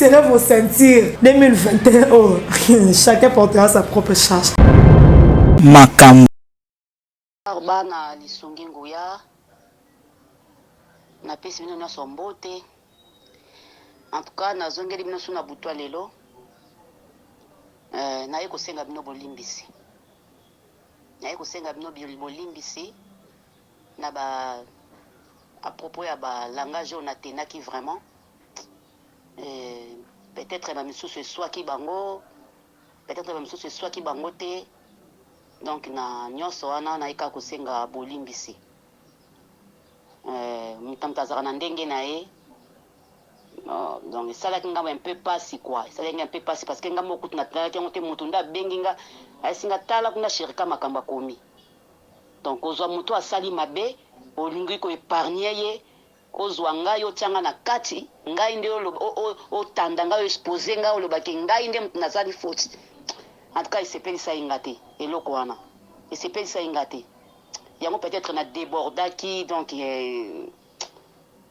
serrez vos ceintures. 2021, oh, chacun portera sa propre charge. Makam. Bana lisongi nguya na pesi bino nyonso mbote. En tout cas nazongeli bino suna butwa lelo naye kosenga bino bolimbisi. Naye kosenga bino bolimbisi na ba à propos ya ba langage on atenaki vraiment peut-être ba misusu soit ki bango, peut-être ba misusu soit ki bango te. Donc na nyonso wana naika kosenga bolimbisi. Mutamtazaka na ndenge na ye. Donc ça là kinga un peu passi quoi. Ça là un peu passi parce que nga mokutu na tala kengo te mutunda benginga asinga tala kuna shirika makamba komi. Donc ozwa mutu asali mabe olingi ko épargner ye kozwa ngai otianga na kati ngai nde o tanda ngai exposer ngai olobaki ngai nde nazali faute. En tout cas, il s'est payé ça ingate. Et l'okwana. Il s'est payé ça ingate. Il y a peut-être un débordaki, donc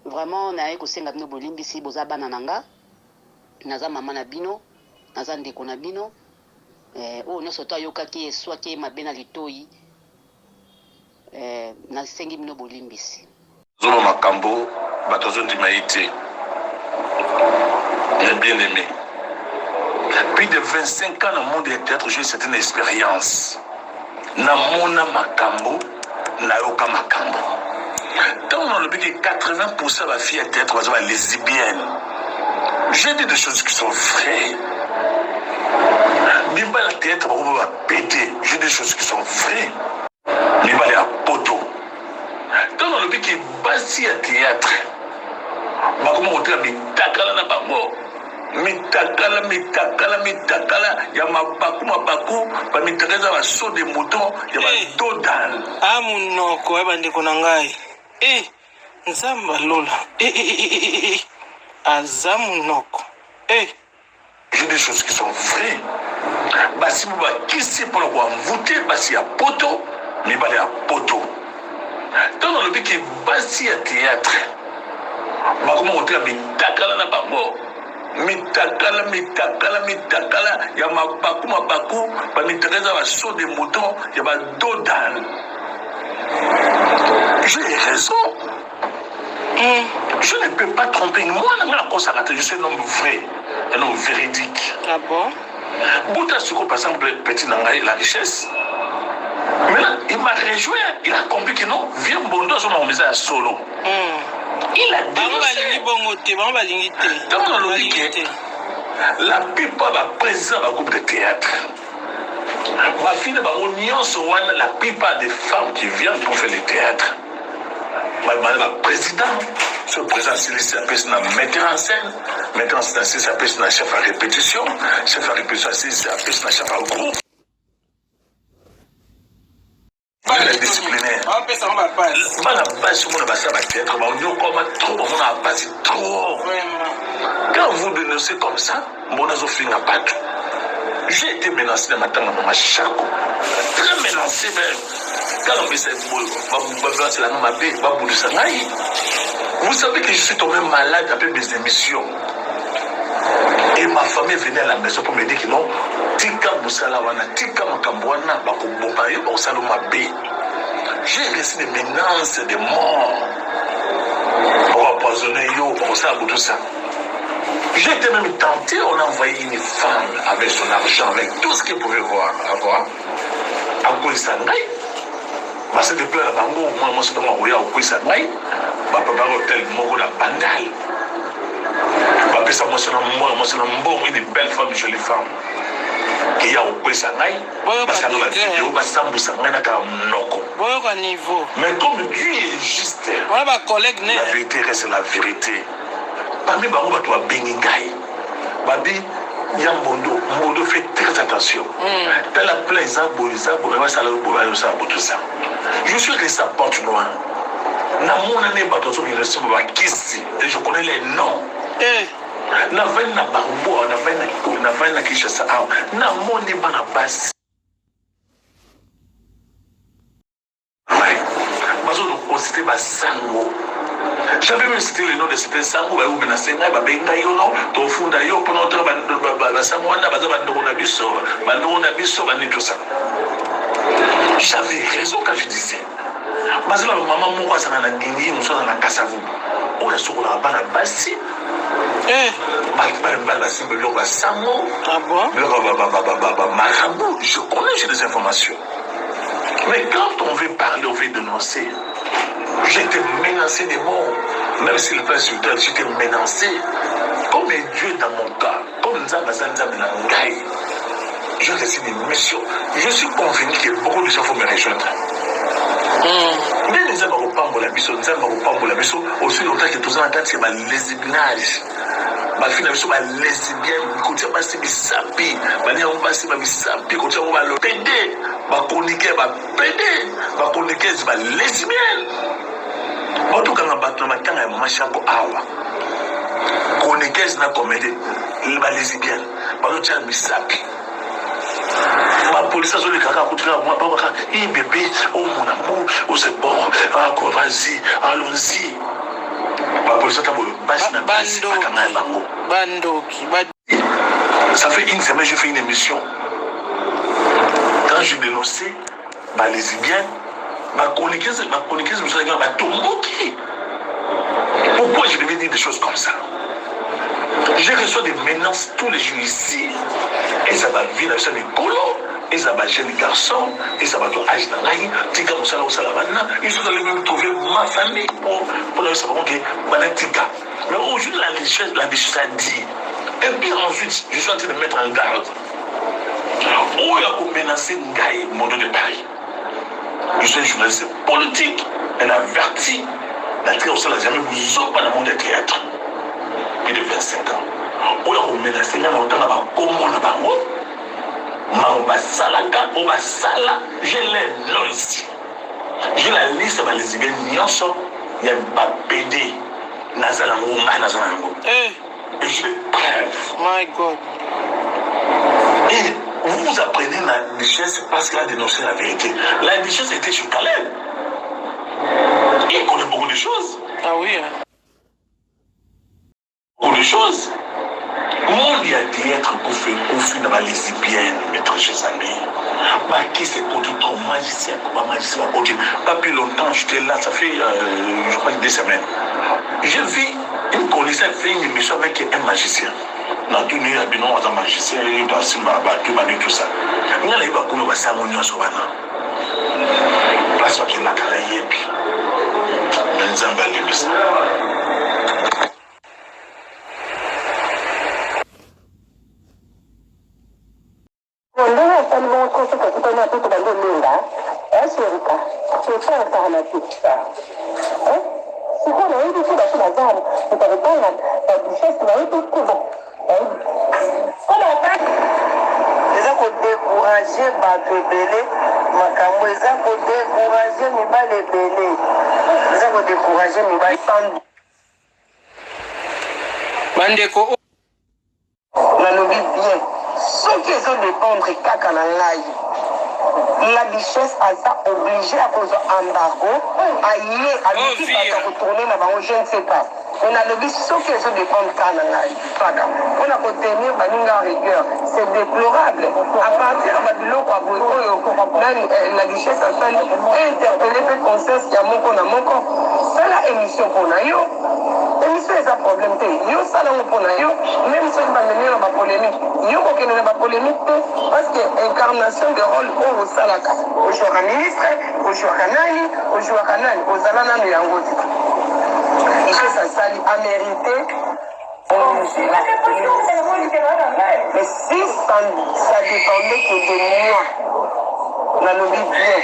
vraiment, on a écouté un bolimbi si boza banananga. Naza maman na bino, naza ndeko na bino. Oh, nous sommes yoka qui soit qui ma bena litoi. Na sengi bino bolimbi si. Zolo makambo, batozo di maïté. Il bien aimé. Plus de 25 ans dans le monde du théâtre, j'ai eu certaines expériences. Namona makambo, nayoka makambo. Tant on a le but que 80% de la fille à théâtre, on va lesbienne. J'ai dit des choses qui sont vraies. Bimba la théâtre, on va péter. J'ai des choses qui sont vraies. Bimba la poto. Tant on a le but que basi à théâtre, comment on dit, takala na bango. Mitakala ya mabaku ba mitakeza ba so de mouton ya ba total Amunoko eba ndeko na ngai. Nzamba lola. Azamunoko. J'ai des choses qui sont vraies. Basi ba kisi pour le voter basi ya poto, mi ba ya poto. Dans le but que basi ya théâtre. Ba comment on dit mitakala na bango. Mitakala ya mabaku ba mitakeza ba so de mouton ya ba dodal. J'ai raison. Je ne peux pas tromper moi je suis un homme vrai, un homme véridique. Ah bon? Bouta Suko par exemple petit nangai la richesse. Mais là, il m'a rejoint, il a compris que non, viens bondo sur mon message solo. Il a dit la plupart des présidents du groupe de théâtre, la plupart des femmes qui viennent pour faire le théâtre, le président, ce président s'appelle un metteur en scène, metteur en scène s'appelle un chef à répétition, chef à répétition s'appelle un chef à groupe. La disciplinaire. Quand vous dénoncez comme ça, j'ai été menacé dans ma tête, maman Chako. Très menacé même. Quand on me dit vous savez que je suis tombé malade après mes émissions. Et ma famille venait à la maison pour me dire que non, Tika Moussalawana, Tika Makambouana, Bakobobaye, Bakosaloma B. J'ai reçu des menaces de mort. Pour empoisonner yo, pour ça, tout ça. J'ai été même tenté, on a envoyé une femme avec son argent, avec tout ce qu'elle pouvait avoir. À quoi il s'en aille? Parce que depuis la bango, moi, je suis dans ma roya, au quoi il s'en aille? Papa, hôtel, Moro, la bandale. Papa, ça, moi, c'est un bon, une belle femme, une jolie femme. Qui a au quoi il s'en aille? Parce que dans la vidéo, bah, ça me s'en aille, mais comme Dieu est juste, la vérité reste la vérité. Parmi les gens qui ont béni, Mondo fait très attention. Dans la plaine, je suis resté à Porte-Noire. Je connais les noms. J'avais même cité citer le nom de certains sango ba menacer ngai ba benga yo no to funda yo pour notre ba sango wana ba ndoko na biso ba ni tout ça. J'avais raison quand je disais. Parce que la maman moko ça na ndingi muso na kasavu. On a sur la bana basi. Ah bon? Marabout, je connais, j'ai des informations. Mais quand on veut parler, on veut dénoncer, j'étais menacé des morts. Même si le plan insulteur, j'étais menacé. Comme un Dieu dans mon cas, comme Nzamba Nangai, je décide une mission. Je suis convenu que beaucoup de gens vont me rejoindre. Mais nous avons pas la mission, aussi longtemps que tous en attendent, c'est ma lésignage. Ma fille n'a pas lesbienne, côté passé bisapi, ma nière passé ma bisapi, côté on va le pédé, ma chroniquer, ma chroniquer, c'est ma lesbienne. En tout cas, ma bâton, ma tanga, ma chapeau, awa. Chroniquer, c'est ma comédie, ma lesbienne, ma l'autre, bisapi. Ma police a zoné caca, moi, pas bébé, oh mon amour, oh c'est bon, ah, vas-y, allons-y. Ça fait une semaine, je fais une émission. Quand je dénonçais ma lesbienne, ma chroniqueuse me dit ma tomboki. Pourquoi je devais dire des choses comme ça? Je reçois des menaces tous les jours ici. Et ça va vivre avec mes colos. Et ça va jeune garçon, et ça va tout âge dans l'aïe, tika moussala moussala maintenant, ils sont allés me trouver ma famille pour leur savoir que tika. Mais aujourd'hui, la déchéance a dit. Et puis ensuite, je suis en train de mettre en garde. Où il y a menacé Ngaï, Mondo de Paris. Je suis un journaliste politique, un averti. La télé, on n'a jamais vous pas dans le monde des théâtres. Plus de 25 ans. Où il y a menacé Ngaï, on a comment on a pas. J'ai les noms ici. J'ai la liste de lesbiennes Nyonso. Il y a pas pédé. Et je les preuve. My God. Et vous apprenez la richesse parce qu'il a dénoncé la vérité. La richesse était chez Caleb. Il connaît beaucoup de choses. Ah oui. Beaucoup de choses. Mon il y a des êtres confus dans la lesbienne, mes très chers amis. Qui s'est produit comme magicien, ok. Pas plus longtemps, j'étais là, ça fait, je crois, 2 semaines. J'ai vu une connaissance faire une émission avec un magicien. Dans tout le monde, il y a un magicien, il doit se battre, tout ça. Il y a des gens qui ont ça, on y a ça. Place qui n'a qu'à y aller, puis. Mais on va aller ça. Décourager bato ebele makambo eza kodécourager mibali ebele eza kodécourager mibali bandeko nalobi bien soki ezodépendre kaka na ngai la duchesse aza obligé à cause embargo aye aluki bato akotourne na bango je ne sais pas mais nalobi soki ezodépendre kaka na ngai kaka mpona kotenir baninga rigueur c'est déplorable à partir ya babiloko aboye oyo la duchesse asali interpellé mpe conscience ya moko na moko sala émission mpona yo émission eza problème te yo salango mpona yo même soki bamemi na bapolémique yo kokende na bapolémique te parce que incarnation de rôle oyo osalaka ozwaka ministre ozwaka nani ozala nano yango te duchesse asali amérité. Mais si ça dépendait que de moi, nalobi bien.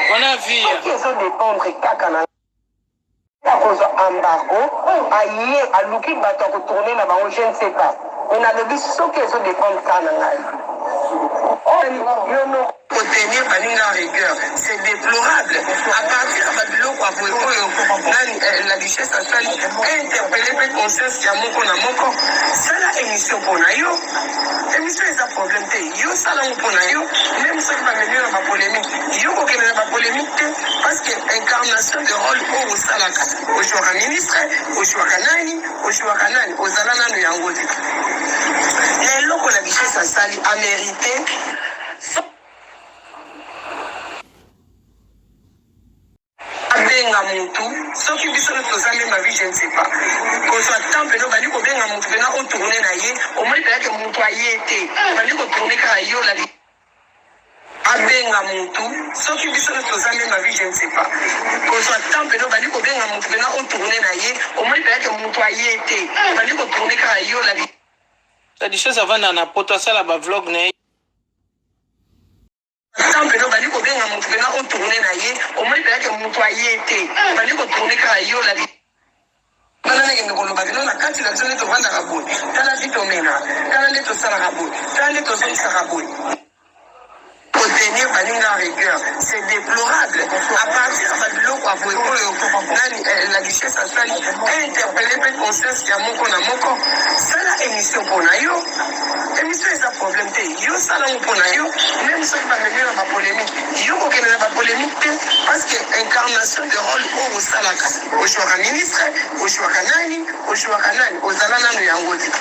Qui ont dépendre kaka na à cause embargo, aye aluki bato akotourner na bango je ne sais pas. Mais nalobi soki ont dépendre kaka na ngai. Yo no kotenir baninga rigueur, c'est déplorable. À partir ya babiloko aboye oyo la duchesse asali interpellé mpe conscience ya moko na moko sala émission pour yo. Émission est un problème. Yo, ça là pour yo. Même si pas venir dans la polémique. Yo, aucun dans la polémique. Parce que incarnation de rôle au salaka. Au choix ministre, au choix kanani, au choix kanani, aux alana no yangote. Les locaux la biche ça sali a mérité. Abenga mutu, ce qui biso no tozame ma vie je ne sais pas. Qu'on soit temple no bali ko benga mutu bena on tourner na ye, au moins peut que mutu ayete. Bali ko tourner ka yo la vie. Abenga mutu, ce qui biso no tozame ma vie je ne sais pas. Qu'on soit temple no bali ko benga mutu bena on tourner na ye, au moins peut que mutu ayete. Bali ko tourner ka yo la vie. Ça dit chose avant na poto ça la ba vlog né. Temple no bali ko benga mutu bena on tourner na ye, au moins peut que mutu ayete. Bali ko tourner ka yo la vie. Bana ngene ko loba bino na kati la zone to vanda kaboni. Tala vito mena, tala leto sala kaboni, tala leto zonisa kaboni. Tenir baninga rigueur, c'est déplorable. À partir de l'eau, la richesse a sali, interpellé peut conscience qu'il y a mon qu'on a mon corps. C'est la émission pour yo. Émission est un problème. Yo, ça là pour yo, même si on va venir dans la polémique. Yo, aucun dans la polémique, parce que incarnation de rôle au salaka. Au choix ministre, au choix kanani, au choix kanani, aux alana no yangote.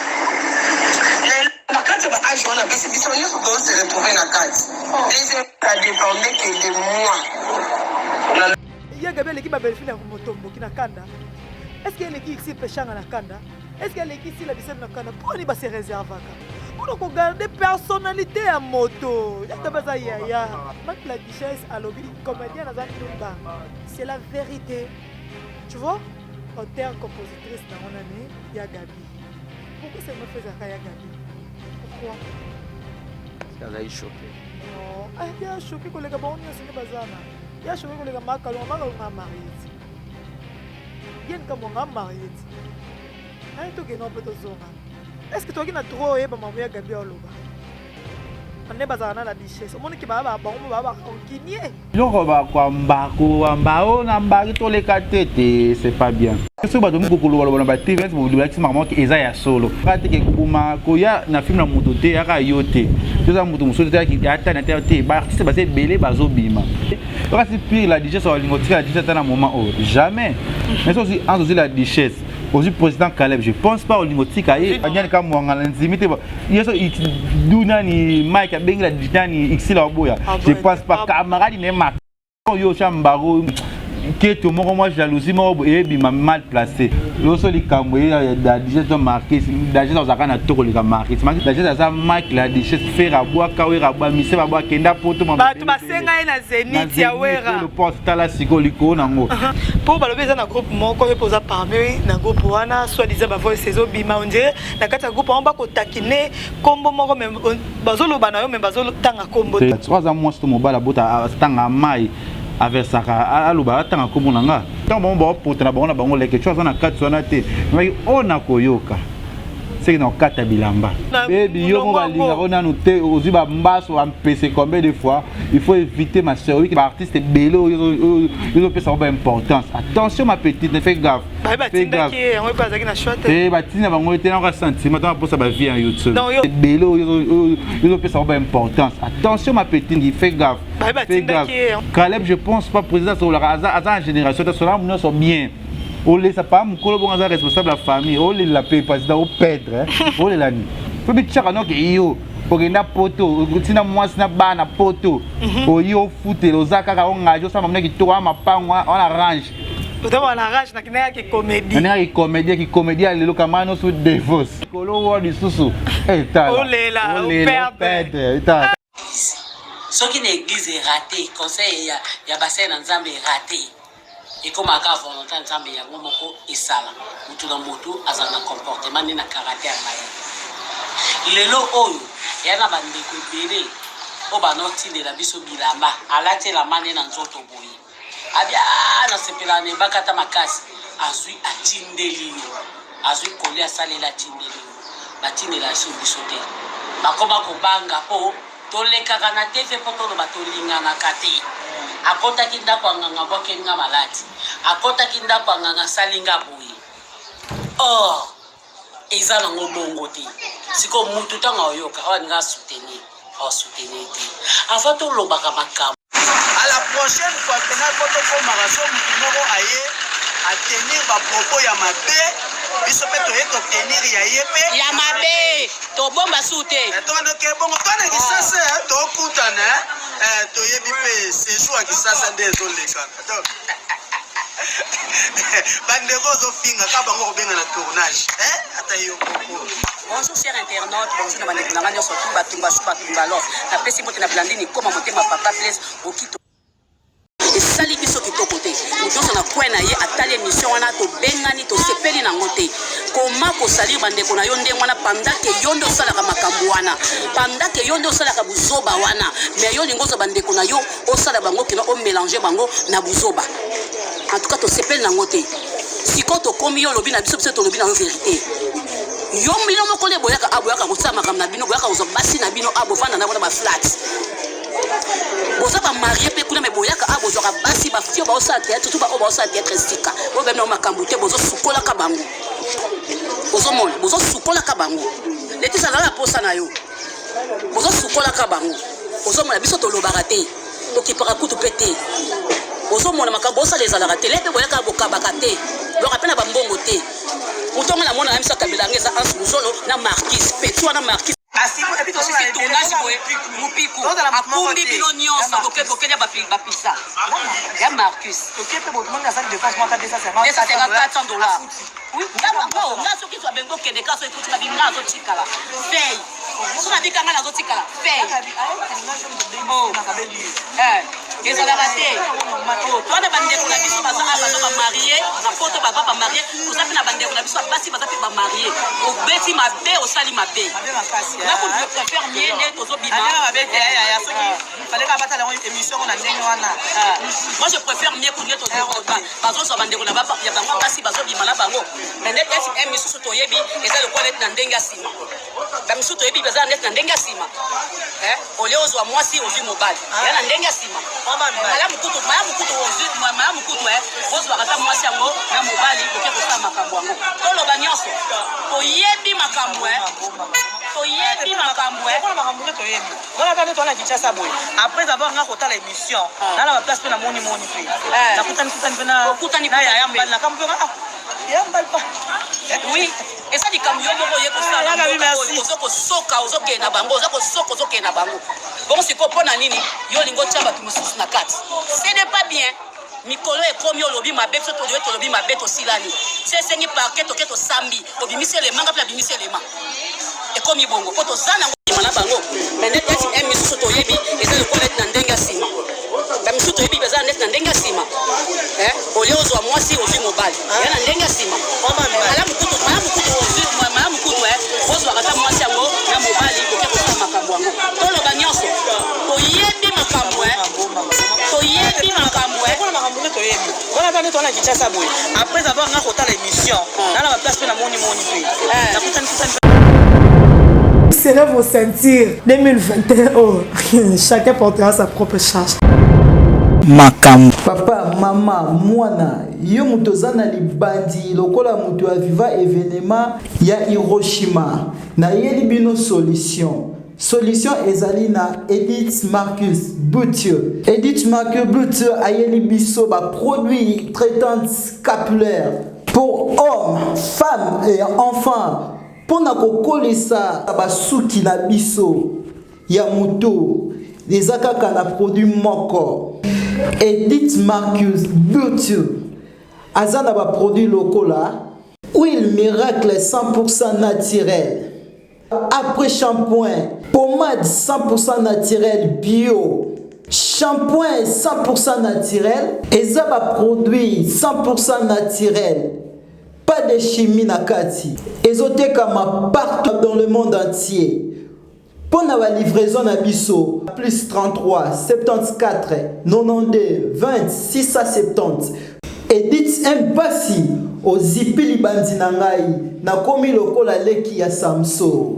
La carte va agir, on a baissé, ils sont tous se retrouver dans la carte. Deuxième, ça dépendait que de moi. Il y a Gabriel qui m'a vérifié dans Motombo qui n'a kanda. Est-ce qu'il y a l'équipe qui pêche dans la kanda? Est-ce qu'il y a l'équipe qui la bise dans la kanda? Pourquoi il va se réserver? Pour regarder personnalité à moto. Il y a pas ça yaya. Même la duchesse à lobby comédien dans un film. C'est la vérité. Tu vois? Auteur compositrice dans mon année, il y a Gabi. Pourquoi ça me fait ça Gabi? Pourquoi? Ça l'a choqué. Non, il a choqué que les gars, on est bazana. Il a choqué que les gars, on a marié. Il y a un gars, on a marié. Est-ce que tu as trop aimé ma mère Gabi Oloba? On est bazana la duchesse. On est qui va avoir bon, on va avoir continuer. Yo va quoi mbako ambao na mbaki to le katete, c'est pas bien. So ba domi kokolo wala ba TV bo dula ki maman ki eza ya solo. Kati ke kuma ko ya na film na moto te aka yote. Toza moto muso te ki ata na te ba artiste ba se belé ba zo bima. To kasi pire la duchesse au lingoti la duchesse na moment oh jamais. Mais ça aussi en aussi la duchesse. Aussi président Caleb, je pense pas au lingotique aye. Anyani ka mwanga na nzimite ba. Yeso duna ni Mike abengi la duchesse ni Xila Oboya. Je pense pas camarade ne ma yo chambaro que tout le monde moi jalousie et puis m'a mal placé. Lorsque les caméras la duchesse ont marqué, la duchesse ont zakana toko les marqué. La duchesse a marqué la duchesse fait raboua kawe raboua mise raboua kenda poto ma. Ba tu basenga na Zénith ya wera. Le poste la sikoliko nango. Pour balobe za na groupe mon ko posa parmi na groupe wana soit disant ba voix saison bima on dirait na kata groupe on ba ko takine kombo moko même bazolo bana yo même bazolo tanga kombo. 3 ans moi c'est mon bala bota tanga mai. Avec ça aluba tanga komunanga tant bon bon pour na bango na bango leke chose na kati sona te mais on a koyoka c'est dans kata bilamba baby yo mo balinga ona no te ozi ba mbaso am PC combien de fois il faut éviter ma sœur oui artiste bello ils pesa ba importance attention ma petite ne fais gaffe fais gaffe on pas ça qui na short ba tina bango te na ka sentiment on pour ça ba vie en YouTube bello ils pesa ba importance attention ma petite fais gaffe fais gaffe Caleb je pense pas président sur la à génération de cela nous sommes bien. On les a pas mukolo bon responsable de la famille on les la paye président au perdre on les la ni faut bien chaka no ke yo pokenda poto tina mwasi na bana poto oyo foot lozaka ka ongajo sama mna kitwa mapangwa on arrange on arrange na kinaya ki comédie na ki comédie lelo kamano sous divorce kolo wo di susu eta on les la on perdre eta ce qui est église est raté conseil ya bassin na nzambe est raté et comme à volonté nzambe ya ngomoko esala mutu na mutu azana comportement ni na caractère maye lelo oyo yana bandeko ebele o banoti la biso bilamba alati la mane na nzoto boye abia na sepela ne bakata makasi azui atindeli azui koli asali la tindeli batine la so biso te bakoma ko banga po tolekaka na TV po tolo batolingana kate akota kinda kwa nganga bokenga malati akota kinda kwa nganga salinga boye oh eza nango bongo te siko mutu tanga oyoka awaninga soutenir soutenir te avant tolobaka makambo à la prochaine fois pena koto komaka so mutu moko aye atenir bapropos ya mabe biso mpe toye totenir ya ye mpe ya mabe tobomba su te tonoke bongo twana kisasa tokutana toyebi mpe séjour ya kisasa nde ezolekana donc bandeko ozofinga ka bango kobenga na tournage ata yo koko. Bonjour chers internautes, bonjour na bandeko na nga nyonso tu batumba alors napesi mbote na blandini koma motema papa place okito esali biso kitoko te nyonso na kwe na ye atali émission wana tobengani tosepeli nango te koma kosalir bandeko na yo ndenge wana pandake yo nde osalaka makambo wana pandake yo nde osalaka buzoba wana mais yo lingo oza bandeko na yo osala bango kino omélanger bango na buzoba en tout cas tosepeli nango te siko tokomi yo lobi na biso tolobi na yo vérité yo mbino moko le boyaka aboyaka kosala makambo na bino boyaka kozwa basi na bino abovanda na bona baflat boza bamarie mpe kuna me boyaka abozwaka basi bafio baosala théâtre to baoyo baosala théâtre sika oyo bemina o makambo te bozosukolaka bango bozomona bozosukolaka bango letisa zala posa na yo bozosukolaka bango ozomona biso tolobaka te tokipaka kutu mpe te ozomona makambo osala ezalaka te lepe boyaka bokabaka te loka mpe na bambongo te utonga na mona na miso akabelange eza anse luzolo na marquise petua na marquise osisi tournage boye mopiku akumbi bino nyonso bokenya bapisa ya marcus $400 nga soki twabengi okende ka so ekuti babi nga azotikala fei so nabika nga nazotikala fei ezalaka te twana bandeko na biso baza bamarie na poto baza bamarie toza mpe na bandeko na biso basi baza mpe bamarie obeti mabe osali mabe nako préfère mie nde tozobima moi je préfère mie kunde tozobima bazozwa bandeko na ya bango basi bazobima na bango mais nde esi misusu toyebi eza lokola neti na ndenge ya nsima bamisusu toyebi baza neti na ndenge ya nsima olie ozwa mwasi ozwi mobali ya na ndenge ya nsima maya mukutu ozwaka ata mwasi yango na mobali oke kosala makambo yango toloba nyonso toyebi makambo toyebi makambo après avoir nga kotala émission nala baplace mpe na moni mpe nakutani na yaya mbali na kambo oui eza likambo yo moko oye kosala ozokosoka ozokenda bango ozokenda bango bongo sikoyo mpo na nini yo olingi otya bato mosusu na kati ce n'est pas bien mikolo ekomi olobi mabe biso toyoye tolobi mabe tosilani se esengi parke toke tosambi obimisi elemanga mpe abimisi elema ekomi bongo mpo toza nango ima na bango me neti eti misusu toyebi eza lokola neti na ndenge ya nsima bamisusu toyebi eza neti na ndenge ya nsima olie ozwa mwasi ozwi mobali ya na ndenge ya nsima maya mukutu ozwaka ata mwasi yango na mobali oke kosala makambo yango toloba nyonso toyebi makambo toyebi makambo après avoir nga kotala émission nala baplace mpe na moni mpe nakutani Serrez vos ceintures 2021. Oh, chacun portera sa propre charge. Makam. Papa, maman, mwana, yo mutoza na libandi lokola mutu aviva événement ya Hiroshima. Na yeli bino solution. Solution ezali na Edith Marcus Boutieu. Edith Marcus Boutieu a yeli biso ba produit traitant scapulaire pour hommes, femmes et enfants. Pona kokolesa basuki na biso ya moto ezaka kana produit moko. Edith Marcus Boutieu azana ba produit lokola huile miracle 100% naturel. Après shampoing, pommade 100% naturel bio. Shampoing 100% naturel, ezaba produit 100% naturel. Pas de chimie nakati. Ezoteka partout dans le monde entier. Pour la livraison na biso plus 33 74 92 20 670. Edith Mpasi au zipili bandi na ngai na komi lokola leki ya Samso.